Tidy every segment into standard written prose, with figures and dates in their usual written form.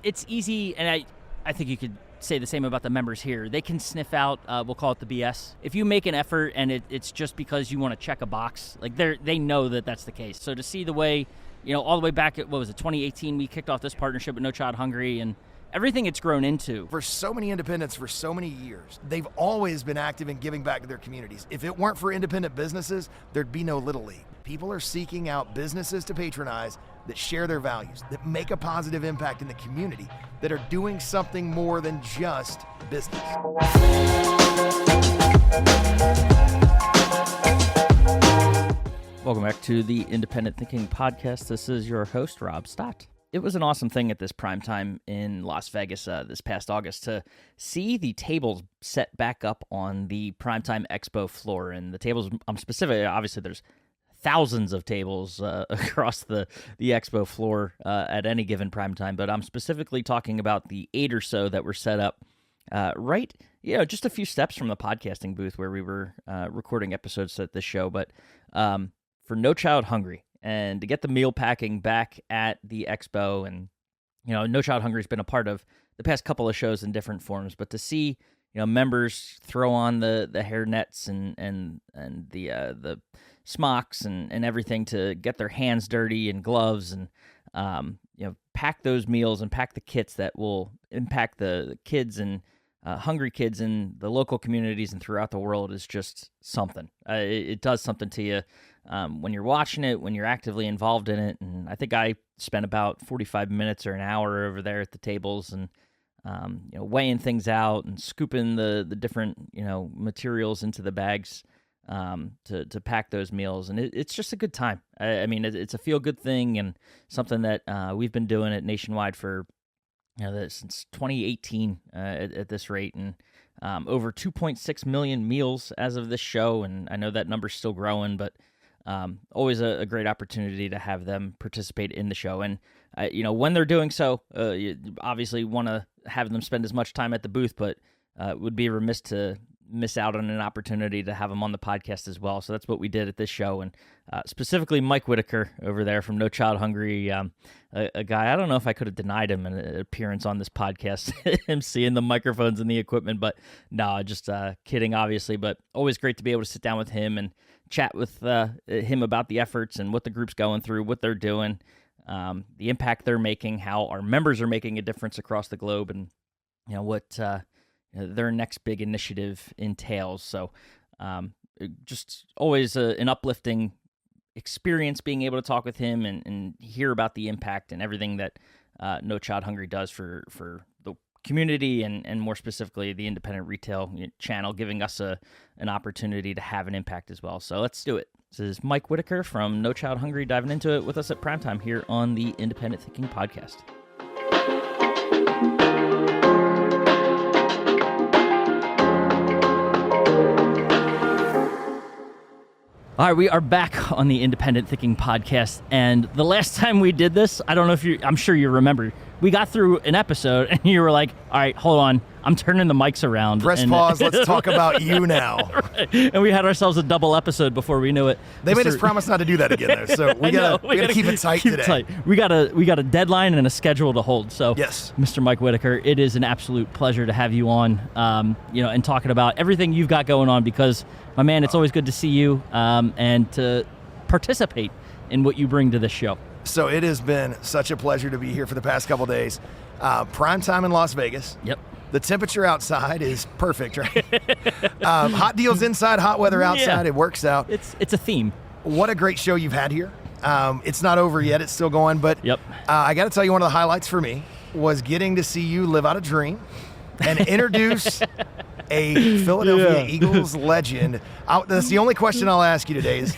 it's easy, and I think you could say the same about the members here. They can sniff out, we'll call it the BS. If you make an effort and it's just because you want to check a box, like they know that that's the case. So to see the way, all the way back at, 2018, we kicked off this partnership with No Child Hungry, and everything it's grown into. For so many independents for so many years, they've always been active in giving back to their communities. If it weren't for independent businesses, there'd be no Little League. People are seeking out businesses to patronize that share their values, that make a positive impact in the community, that are doing something more than just business. Welcome back to the Independent Thinking Podcast. This is your host, Rob Stott. It was an awesome thing at this PrimeTime in Las Vegas this past August to see the tables set back up on the PrimeTime Expo floor. And the tables, I'm specific, obviously there's thousands of tables across the expo floor at any given PrimeTime, but I'm specifically talking about the 8 or so that were set up right, just a few steps from the podcasting booth where we were recording episodes at this show, but for No Child Hungry, and to get the meal packing back at the expo. And No Child Hungry has been a part of the past couple of shows in different forms, but to see members throw on the hair nets and the smocks and everything to get their hands dirty and gloves and pack those meals and pack the kits that will impact the kids and hungry kids in the local communities and throughout the world is just something. It does something to you when you're watching it, when you're actively involved in it. And I think I spent about 45 minutes or an hour over there at the tables and weighing things out and scooping the different materials into the bags to pack those meals. And it's just a good time. I mean, it's a feel-good thing and something that we've been doing it nationwide for since 2018 at this rate, and over 2.6 million meals as of this show. And I know that number's still growing, but always a great opportunity to have them participate in the show. And when they're doing so, you obviously want to have them spend as much time at the booth, but it would be remiss to miss out on an opportunity to have them on the podcast as well. So that's what we did at this show. And specifically Mike Whitaker over there from No Child Hungry, a guy, I don't know if I could have denied him an appearance on this podcast, him seeing the microphones and the equipment, but no, just kidding, obviously. But always great to be able to sit down with him and chat with him about the efforts and what the group's going through, what they're doing, the impact they're making, how our members are making a difference across the globe, and what their next big initiative entails. So just always an uplifting experience being able to talk with him and hear about the impact and everything that No Child Hungry does for the community and more specifically the independent retail channel, giving us an opportunity to have an impact as well. So let's do it. This is Mike Whitaker from No Child Hungry diving into it with us at PrimeTime here on the Independent Thinking Podcast. All right, we are back on the Independent Thinking Podcast, and the last time we did this, I don't know if I'm sure you remember, we got through an episode, and you were like, all right, hold on, I'm turning the mics around. Press pause, let's talk about you now. Right. And we had ourselves a double episode before we knew it. They made us promise not to do that again, though, so we gotta keep it tight today. We got a deadline and a schedule to hold, so yes. Mr. Mike Whitaker, it is an absolute pleasure to have you on, and talking about everything you've got going on, because, my man, it's always good to see you and to participate in what you bring to this show. So it has been such a pleasure to be here for the past couple days. PrimeTime in Las Vegas. Yep. The temperature outside is perfect, right? Hot deals inside, hot weather outside. Yeah. It works out. It's a theme. What a great show you've had here. It's not over yet. It's still going. But yep. I got to tell you, one of the highlights for me was getting to see you live out a dream and introduce a Philadelphia Eagles legend. That's the only question I'll ask you today is,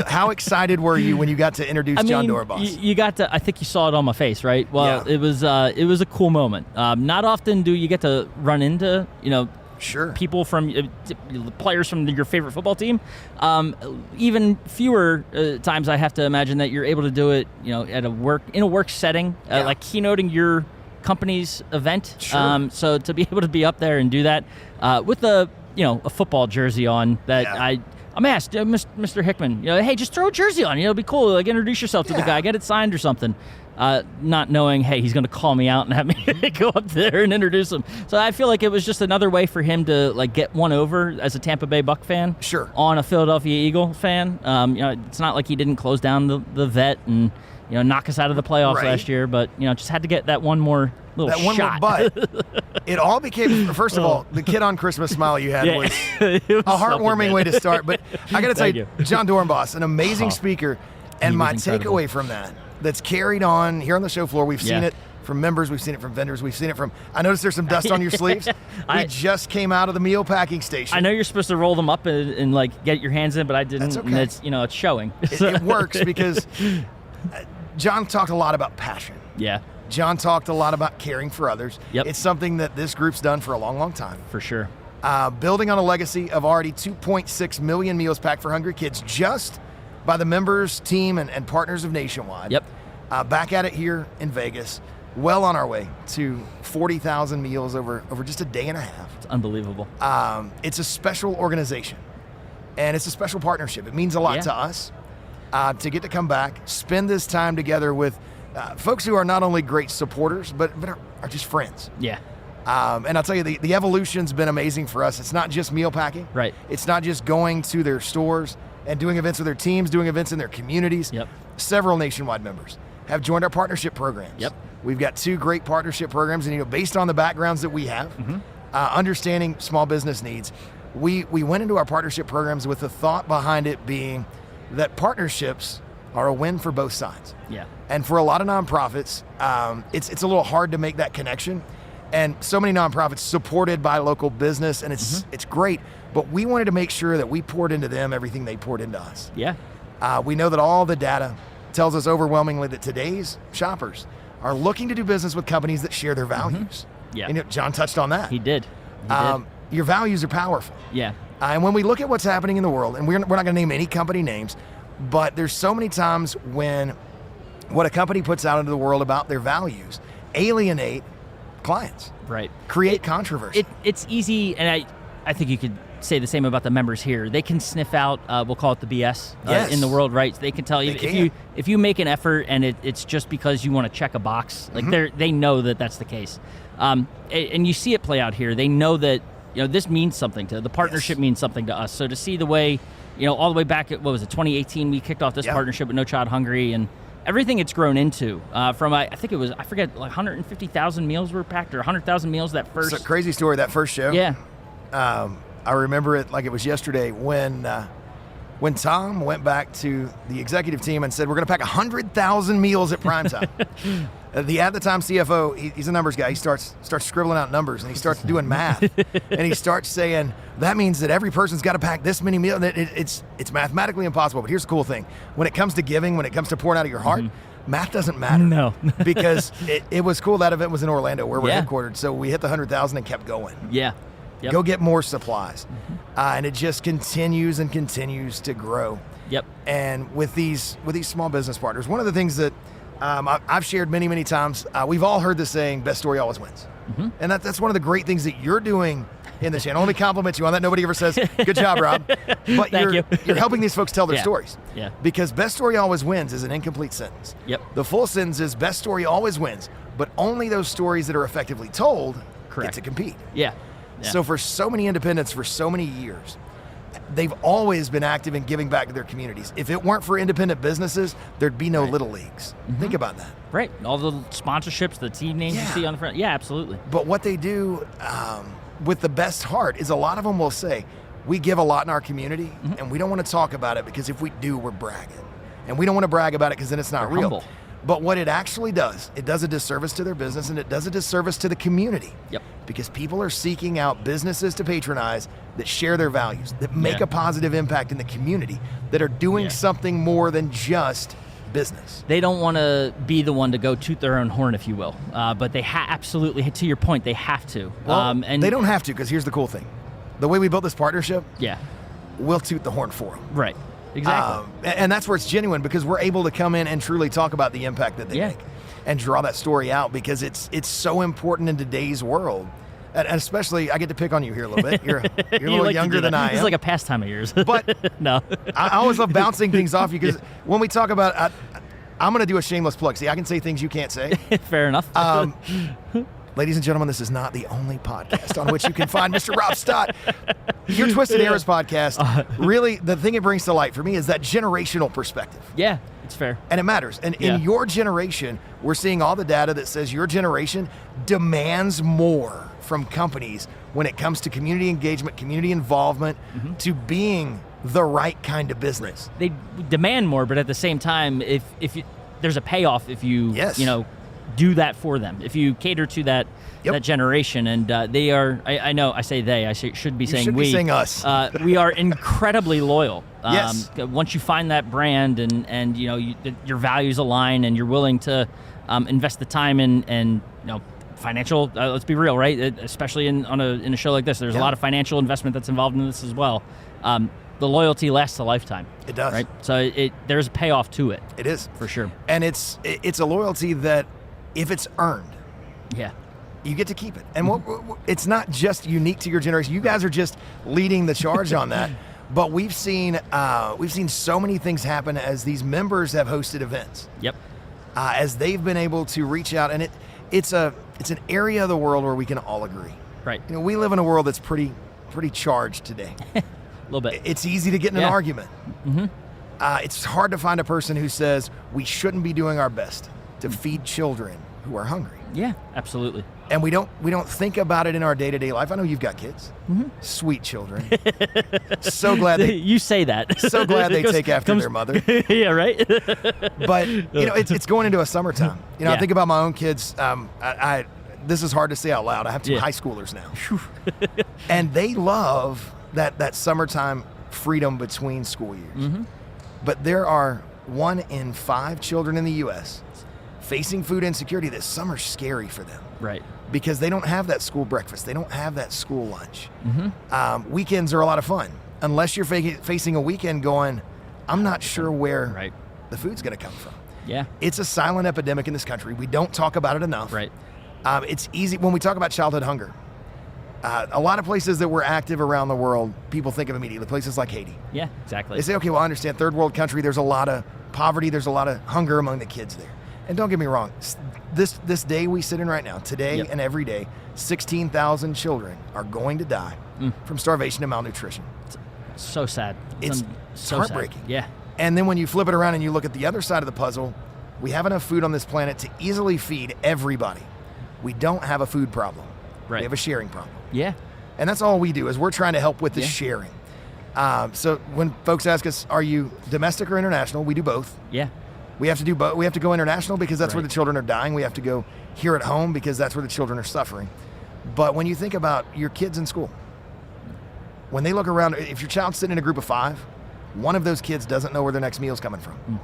how excited were you when you got to introduce John Doorboss? You got to, I think you saw it on my face, right? Well, yeah. It was a cool moment. Not often do you get to run into, sure, people from players from your favorite football team. Even fewer times I have to imagine that you're able to do it, in a work setting, like keynoting your company's event. Sure. So to be able to be up there and do that with a football jersey on, that I'm asked, Mr. Hickman, hey, just throw a jersey on, it'll be cool. Like, introduce yourself to the guy, get it signed or something. not knowing, hey, he's going to call me out and have me go up there and introduce him. So I feel like it was just another way for him to like get one over as a Tampa Bay Buck fan, sure, on a Philadelphia Eagle fan. It's not like he didn't close down the vet and knock us out of the playoffs last year, but just had to get that one more little shot. But it all became, first of all, the kid on Christmas smile you had was a heartwarming way to start. But I got to tell you, John Dornbos, an amazing speaker, and my takeaway from that's carried on here on the show floor. We've seen it from members, we've seen it from vendors, we've seen it from, I noticed there's some dust on your sleeves. We just came out of the meal packing station. I know you're supposed to roll them up and like get your hands in, but I didn't. That's okay. And it's, it's showing. It works because John talked a lot about passion. Yeah. John talked a lot about caring for others. Yep. It's something that this group's done for a long, long time. For sure. Building on a legacy of already 2.6 million meals packed for hungry kids just by the members, team, and partners of Nationwide. Yep. Back at it here in Vegas, well on our way to 40,000 meals over just a day and a half. It's unbelievable. It's a special organization, and it's a special partnership. It means a lot to us to get to come back, spend this time together with folks who are not only great supporters, but are just friends. Yeah. And I'll tell you, the evolution's been amazing for us. It's not just meal packing. Right. It's not just going to their stores and doing events with their teams, doing events in their communities. Yep. Several Nationwide members have joined our partnership programs. Yep. We've got 2 great partnership programs, and based on the backgrounds that we have, understanding small business needs, we went into our partnership programs with the thought behind it being that partnerships are a win for both sides. Yeah. And for a lot of nonprofits, it's a little hard to make that connection. And so many nonprofits supported by local business, and it's great. But we wanted to make sure that we poured into them everything they poured into us. Yeah. We know that all the data tells us overwhelmingly that today's shoppers are looking to do business with companies that share their values. Yeah. And John touched on that. He did. Your values are powerful. Yeah. And when we look at what's happening in the world, and we're not going to name any company names, but there's so many times when what a company puts out into the world about their values alienate clients. Right. Create controversy. It's easy, and I think you could say the same about the members here. They can sniff out, we'll call it the BS in the world, right? They can tell you if you make an effort and it's just because you want to check a box, like they know that that's the case. And you see it play out here. They know that this means something to the partnership, means something to us. So to see the way, all the way back at 2018, we kicked off this partnership with No Child Hungry, and everything it's grown into from I forget, like 150,000 meals were packed, or 100,000 meals that first. It's a crazy story, that first show. Yeah. I remember it like it was yesterday when Tom went back to the executive team and said, we're going to pack 100,000 meals at PrimeTime. The at-the-time CFO, he's a numbers guy. He starts scribbling out numbers, and he starts doing math. And he starts saying, that means that every person's got to pack this many meals. It's mathematically impossible. But here's the cool thing. When it comes to giving, when it comes to pouring out of your heart, math doesn't matter. No. Because it was cool. That event was in Orlando, where we're headquartered. So we hit the 100,000 and kept going. Yeah. Yep. Go get more supplies. And it just continues and continues to grow. Yep. And with these small business partners, one of the things that I've shared many, many times, we've all heard the saying, best story always wins. And that's one of the great things that you're doing in the channel. Only compliment you on that. Nobody ever says, good job, Rob. But you're helping these folks tell their stories. Yeah. Because best story always wins is an incomplete sentence. Yep. The full sentence is best story always wins, but only those stories that are effectively told get to compete. Yeah. So for so many independents for so many years, they've always been active in giving back to their communities. If it weren't for independent businesses, there'd be no little leagues. Think about that. Right. All the sponsorships, the team names you see on the front. Yeah, absolutely. But what they do with the best heart is a lot of them will say, we give a lot in our community, and we don't want to talk about it because if we do, we're bragging. And we don't want to brag about it because then it's not real. Humble. But what it actually does, it does a disservice to their business, and it does a disservice to the community. Yep. Because people are seeking out businesses to patronize that share their values, that make a positive impact in the community, that are doing something more than just business. They don't want to be the one to go toot their own horn, if you will. But they absolutely, to your point, they have to. Well, and they don't have to, because here's the cool thing. The way we built this partnership, we'll toot the horn for them. Right. Exactly. And that's where it's genuine, because we're able to come in and truly talk about the impact that they make and draw that story out, because it's so important in today's world. And especially, I get to pick on you here a little bit. You're a little younger than I am. It's like a pastime of yours. But no. I always love bouncing things off you, because when we talk about, I'm going to do a shameless plug. See, I can say things you can't say. Fair enough. Ladies and gentlemen, this is not the only podcast on which you can find Mr. Rob Stott. Your Twisted Arrows podcast, really, the thing it brings to light for me is that generational perspective. Yeah, it's fair. And it matters. And in your generation, we're seeing all the data that says your generation demands more from companies when it comes to community engagement, community involvement, to being the right kind of business. They demand more, but at the same time, if you, there's a payoff if you do that for them, if you cater to that generation, and they are. I know I say they. I should be saying we. Be saying us. We are incredibly loyal. Yes. Once you find that brand and your values align, and you're willing to invest the time and financial. Let's be real, right? Especially in a show like this, there's a lot of financial investment that's involved in this as well. The loyalty lasts a lifetime. It does. Right? So there's a payoff to it. It is. For sure. And it's a loyalty that, if it's earned, you get to keep it. And it's not just unique to your generation. You guys are just leading the charge on that. But we've seen so many things happen as these members have hosted events. Yep. As they've been able to reach out, and it's an area of the world where we can all agree. Right. We live in a world that's pretty charged today. A little bit. It's easy to get in an argument. It's hard to find a person who says we shouldn't be doing our best to feed children who are hungry. Yeah, absolutely. And we don't think about it in our day-to-day life. I know you've got kids, sweet children. So glad you say that. So glad they take after their mother. Yeah, right. But it's going into a summertime. I think about my own kids. This is hard to say out loud. I have two high schoolers now, and they love that summertime freedom between school years. But there are 1 in 5 children in the U.S. facing food insecurity. This summer's scary for them. Right. Because they don't have that school breakfast. They don't have that school lunch. Weekends are a lot of fun. Unless you're facing a weekend going, I'm not sure where the food's going to come from. Yeah. It's a silent epidemic in this country. We don't talk about it enough. Right. It's easy when we talk about childhood hunger. A lot of places that we're active around the world, people think of immediately, places like Haiti. Yeah, exactly. They say, okay, well, I understand, third world country, there's a lot of poverty, there's a lot of hunger among the kids there. And don't get me wrong, this day we sit in right now, today and every day, 16,000 children are going to die from starvation and malnutrition. It's so sad. It's so heartbreaking. Sad. Yeah. And then when you flip it around and you look at the other side of the puzzle, we have enough food on this planet to easily feed everybody. We don't have a food problem. Right. We have a sharing problem. Yeah. And that's all we do, is we're trying to help with the sharing. So when folks ask us, are you domestic or international? We do both. Yeah. We have to do both. We have to go international because that's where the children are dying. We have to go here at home because that's where the children are suffering. But when you think about your kids in school, when they look around, if your child's sitting in a group of 5, one of those kids doesn't know where their next meal's coming from.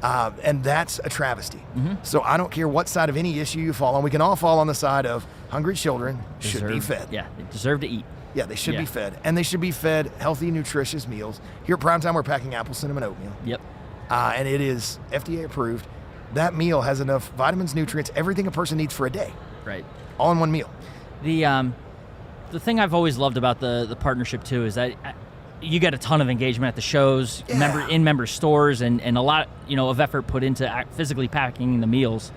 And that's a travesty. So I don't care what side of any issue you fall on. We can all fall on the side of hungry children should be fed. Yeah, they deserve to eat. Yeah, they should be fed. And they should be fed healthy, nutritious meals. Here at PrimeTime, we're packing apple cinnamon oatmeal. Yep. And it is FDA approved. That meal has enough vitamins, nutrients, everything a person needs for a day. Right. All in one meal. The thing I've always loved about the partnership too is that you get a ton of engagement at the shows, member stores, and a lot of effort put into physically packing the meals.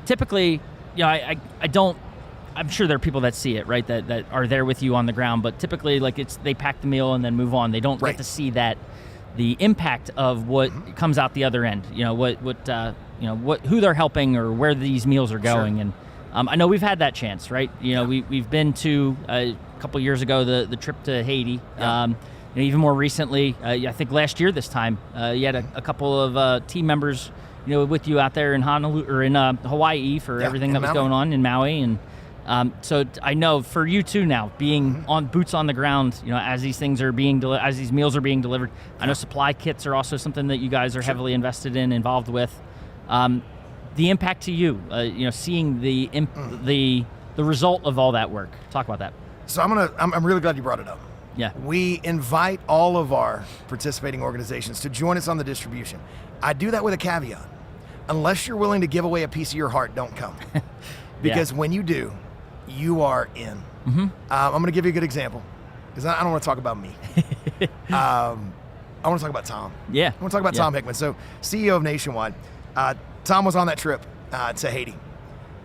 Typically, I'm sure there are people that see it, right, that are there with you on the ground, but typically they pack the meal and then move on. They don't get to see the impact of what comes out the other end. Who they're helping or where these meals are going. Sure. And I know we've had that chance, right? We've been to a couple years ago the trip to Haiti. Yeah. Even more recently, I think last year this time, you had a couple of team members, with you out there in Honolulu or in Hawaii for everything that was going on in Maui. And so I know for you too now, being on boots on the ground, as these things are being as these meals are being delivered. I know supply kits are also something that you guys are heavily invested in, involved with. The impact to you, seeing the result of all that work. Talk about that. So I'm really glad you brought it up. Yeah. We invite all of our participating organizations to join us on the distribution. I do that with a caveat. Unless you're willing to give away a piece of your heart, don't come. Because when you do, you are in. I'm going to give you a good example because I don't want to talk about me. I I want to talk about Tom. Yeah. I want to talk about Tom Hickman. So, CEO of Nationwide. Tom was on that trip to Haiti,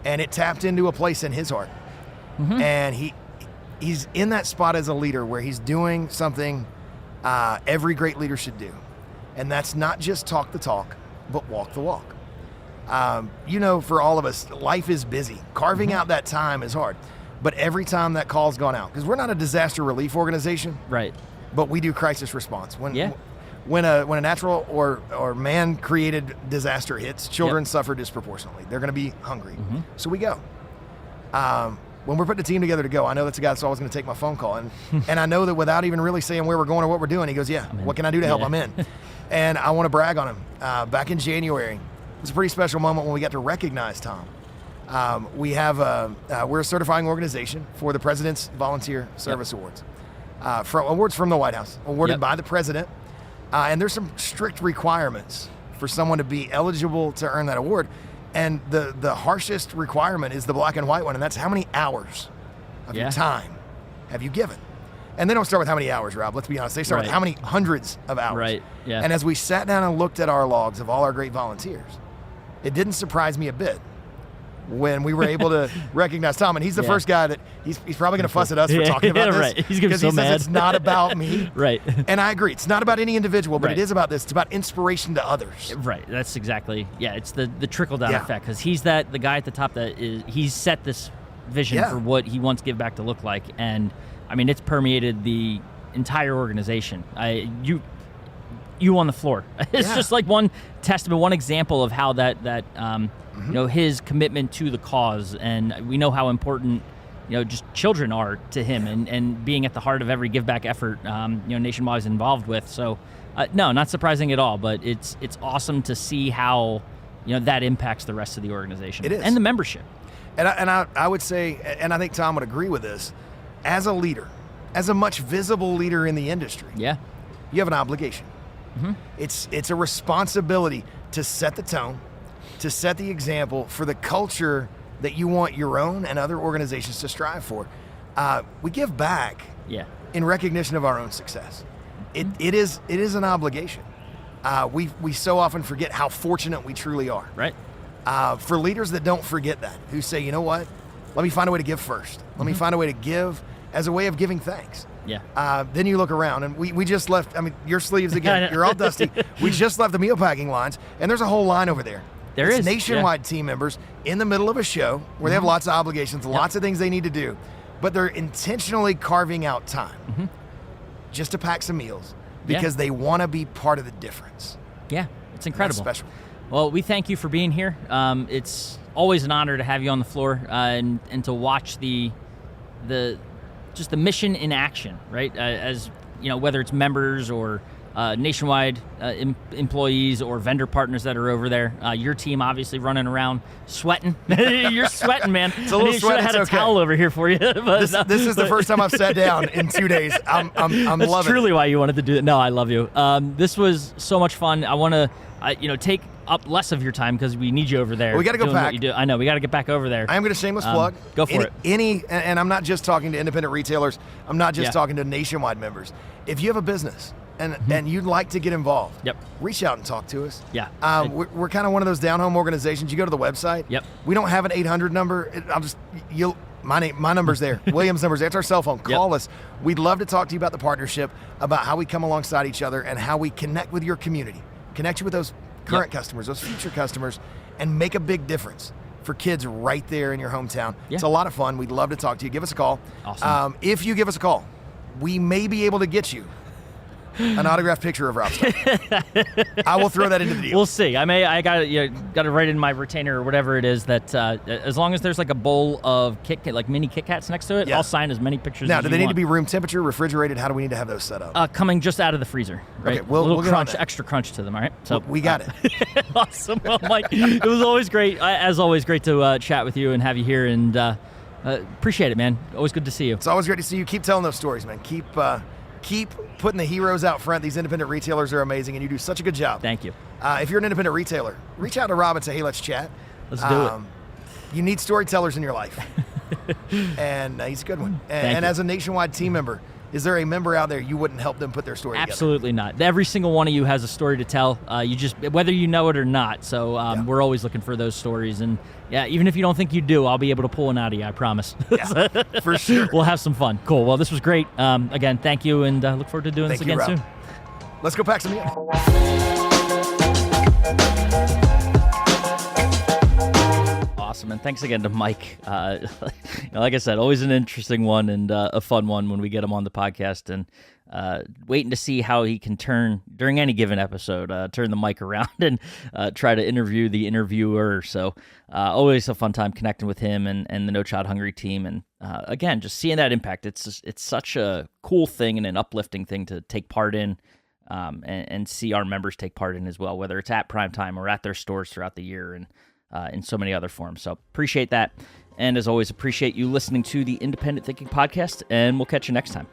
and it tapped into a place in his heart. And he's in that spot as a leader where he's doing something every great leader should do. And that's not just talk the talk, but walk the walk. For all of us, life is busy. Carving out that time is hard. But every time that call's gone out, because we're not a disaster relief organization, right? But we do crisis response. When a natural or man-created disaster hits, children suffer disproportionately. They're going to be hungry. So we go. When we're putting a team together to go, I know that's a guy that's always going to take my phone call. And I know that without even really saying where we're going or what we're doing, he goes, what can I do to help? I'm in. And I want to brag on him. Back in January, it was a pretty special moment when we got to recognize Tom. We're a certifying organization for the President's Volunteer Service Awards. Awards from the White House, awarded by the President. And there's some strict requirements for someone to be eligible to earn that award. And the harshest requirement is the black and white one, and that's how many hours of your time have you given? And they don't start with how many hours, Rob. Let's be honest. They start with how many hundreds of hours. Right, yeah. And as we sat down and looked at our logs of all our great volunteers, it didn't surprise me a bit when we were able to recognize Tom. And he's the first guy that he's probably going to fuss at us for talking about this. Right. He's going to be so mad. Because he says it's not about me. Right. And I agree. It's not about any individual, but it is about this. It's about inspiration to others. Right. That's exactly, it's the trickle-down effect, because he's the guy at the top he's set this vision for what he wants Give Back to look like. And, I mean, it's permeated the entire organization. You on the floor. It's just like one testament, one example of how that his commitment to the cause, and we know how important just children are to him, and being at the heart of every Give Back effort Nationwide is involved with. So no, not surprising at all, but it's awesome to see how that impacts the rest of the organization. It is. And the membership. And I would say, and I think Tom would agree with this, as a leader, as a much visible leader in the industry, you have an obligation. It's a responsibility to set the tone, to set the example for the culture that you want your own and other organizations to strive for. We give back in recognition of our own success. It is an obligation. We so often forget how fortunate we truly are. Right. For leaders that don't forget that, who say, you know what, let me find a way to give first. Let me find a way to give as a way of giving thanks. Then you look around, and we just left, your sleeves again, you're all dusty. We just left the meal packing lines, and there's a whole line over there. It's Nationwide team members in the middle of a show where they have lots of obligations, lots of things they need to do, but they're intentionally carving out time just to pack some meals because they want to be part of the difference. Yeah, it's incredible. That's special. Well, we thank you for being here. It's always an honor to have you on the floor and to watch the mission in action, right? As whether it's members or Nationwide employees or vendor partners that are over there. Your team obviously running around sweating. You're sweating, man. It's a little sweat. I should have had a towel over here for you. But, this is the first time I've sat down in 2 days. I'm loving it. That's truly why you wanted to do it. No, I love you. This was so much fun. I want to take up less of your time because we need you over there. Well, we got to go back. What you do. I know, we got to get back over there. I am going to shameless plug. Go for it. And I'm not just talking to independent retailers. I'm not just talking to Nationwide members. If you have a business and you'd like to get involved, reach out and talk to us. We're kind of one of those down-home organizations. You go to the website. We don't have an 800 number. My number's there. William's number's there. It's our cell phone. Call us. We'd love to talk to you about the partnership, about how we come alongside each other and how we connect with your community. Connect you with those current customers, those future customers, and make a big difference for kids right there in your hometown. It's a lot of fun. We'd love to talk to you. Give us a call. Awesome. If you give us a call, we may be able to get you an autographed picture of Rob Stott. I will throw that into the deal. We'll see. I got to write in my retainer or whatever it is that as long as there's like a bowl of mini Kit Kats next to it, I'll sign as many pictures now, as you want. Now, do they need to be room temperature, refrigerated? How do we need to have those set up? Coming just out of the freezer, right? Okay, we'll little get crunch, on that. Extra crunch to them, all right? So we got it. Awesome. Well, Mike, it was always great. As always, great to chat with you and have you here, and appreciate it, man. Always good to see you. It's always great to see you. Keep telling those stories, man. Keep putting the heroes out front. These independent retailers are amazing, and you do such a good job. Thank you. If you're an independent retailer, reach out to Rob and say, hey, let's chat. Let's do it. You need storytellers in your life. And he's a good one. And as a Nationwide team member, Is there a member out there you wouldn't help them put their story together? Absolutely not. Every single one of you has a story to tell. You just, whether you know it or not. So we're always looking for those stories. And yeah, even if you don't think you do, I'll be able to pull one out of you, I promise. Yeah, for sure. We'll have some fun. Cool. Well, this was great. Again, thank you, and look forward to doing this again soon. Let's go pack some meals. Awesome, and thanks again to Mike. Like I said, always an interesting one and a fun one when we get him on the podcast, and waiting to see how he can turn, during any given episode, turn the mic around and try to interview the interviewer. So always a fun time connecting with him and the No Child Hungry team, and again, just seeing that impact. It's such a cool thing and an uplifting thing to take part in. And see our members take part in as well, whether it's at PrimeTime or at their stores throughout the year and in so many other forms. So appreciate that. And as always, appreciate you listening to the Independent Thinking Podcast, and we'll catch you next time.